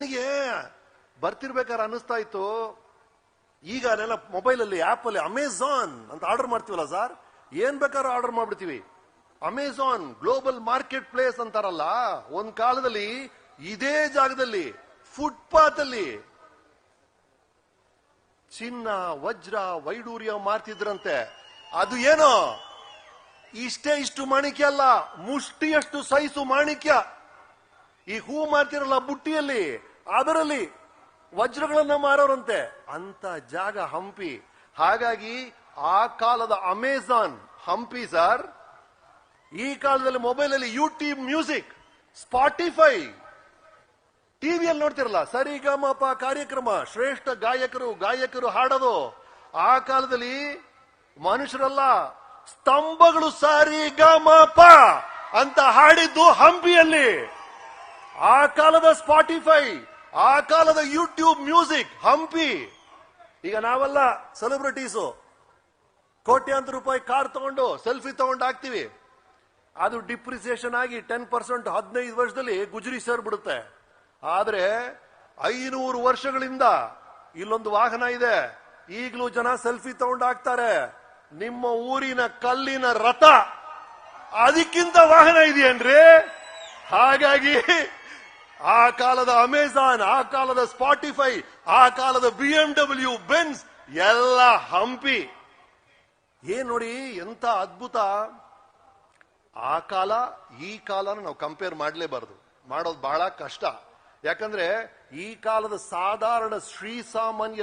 ನನಗೆ ಬರ್ತಿರ್ಬೇಕಾದ್ರೆ ಅನ್ನಿಸ್ತಾ ಇತ್ತು, ಈಗ ನೆಲ್ಲ ಮೊಬೈಲ್ ಅಲ್ಲಿ ಆಪ್ ಅಲ್ಲಿ ಅಮೆಜಾನ್ ಅಂತ ಆರ್ಡರ್ ಮಾಡ್ತೀವಲ್ಲ ಸರ್, ಏನ್ ಬೇಕಾದ್ರೂ ಆರ್ಡರ್ ಮಾಡ್ಬಿಡ್ತೀವಿ. ಅಮೆಜಾನ್ ಗ್ಲೋಬಲ್ ಮಾರ್ಕೆಟ್ ಪ್ಲೇಸ್ ಅಂತಾರಲ್ಲ, ಒಂದ್ ಕಾಲದಲ್ಲಿ ಇದೇ ಜಾಗದಲ್ಲಿ ಫುಟ್ಪಾತ್ ಅಲ್ಲಿ ಚಿನ್ನ ವಜ್ರ ವೈಡೂರ್ಯ ಮಾರ್ತಿದ್ರಂತೆ. ಅದು ಏನೋ ಇಷ್ಟು ಮಾಣಿಕ್ಯ ಅಲ್ಲ, ಮುಷ್ಟಿಯಷ್ಟು ಸೈಜು ಮಾಣಿಕ್ಯ. ಈ ಹೂ ಮಾರ್ತಿರಲ್ಲ ಬುಟ್ಟಿಯಲ್ಲಿ, ಅದರಲ್ಲಿ ವಜ್ರಗಳನ್ನ ಮಾರೋರಂತೆ. ಅಂತ ಜಾಗ ಹಂಪಿ. ಹಾಗಾಗಿ ಆ ಕಾಲದ ಅಮೆಜಾನ್ ಹಂಪಿ ಸರ್. ಈ ಕಾಲದಲ್ಲಿ ಮೊಬೈಲ್ ಅಲ್ಲಿ ಯೂಟ್ಯೂಬ್ ಮ್ಯೂಸಿಕ್, ಸ್ಪಾಟಿಫೈ, ಟಿವಿಯಲ್ಲಿ ನೋಡ್ತಿರಲ್ಲ ಸರಿಗಮಪ ಕಾರ್ಯಕ್ರಮ, ಶ್ರೇಷ್ಠ ಗಾಯಕರು ಹಾಡೋದು. ಆ ಕಾಲದಲ್ಲಿ ಮನುಷ್ಯರಲ್ಲ, ಸ್ತಂಭಗಳು ಸರಿಗಮಪ ಅಂತ ಹಾಡಿದ್ದು ಹಂಪಿಯಲ್ಲಿ. ಆ ಕಾಲದ ಸ್ಪಾಟಿಫೈ, ಆ ಕಾಲದ ಯೂಟ್ಯೂಬ್ ಮ್ಯೂಸಿಕ್ ಹಂಪಿ. ಈಗ ನಾವೆಲ್ಲ ಸೆಲೆಬ್ರಿಟೀಸು ಕೋಟ್ಯಾಂತರ ರೂಪಾಯಿ ಕಾರ್ ತಗೊಂಡು ಸೆಲ್ಫಿ ತಗೊಂಡು ಹಾಕ್ತಿವಿ. ಅದು ಡಿಪ್ರಿಸಿಯೇಷನ್ ಆಗಿ 10% 15 ವರ್ಷದಲ್ಲಿ ಗುಜರಿ ಸೇರ್ಬಿಡುತ್ತೆ. ಆದ್ರೆ 500 ವರ್ಷಗಳಿಂದ ಇಲ್ಲೊಂದು ವಾಹನ ಇದೆ, ಈಗಲೂ ಜನ ಸೆಲ್ಫಿ ತಗೊಂಡು ಹಾಕ್ತಾರೆ. ನಿಮ್ಮ ಊರಿನ ಕಲ್ಲಿನ ರಥ ಅದಕ್ಕಿಂತ ವಾಹನ ಇದೆಯೇನ್ರಿ? ಹಾಗಾಗಿ ಆ ಕಾಲದ ಅಮೆಜಾನ್, ಆ ಕಾಲದ ಸ್ಪಾಟಿಫೈ, ಆ ಕಾಲದ BMW, ಬೆನ್ಸ್ ಎಲ್ಲ ಹಂಪಿ. ಏನ್ ನೋಡಿ ಎಂತ ಅದ್ಭುತ. ಆ ಕಾಲ ಈ ಕಾಲನ ನಾವು ಕಂಪೇರ್ ಮಾಡಲೇಬಾರದು, ಮಾಡೋದು ಬಹಳ ಕಷ್ಟ. ಯಾಕಂದ್ರೆ ಈ ಕಾಲದ ಸಾಧಾರಣ ಶ್ರೀಸಾಮಾನ್ಯ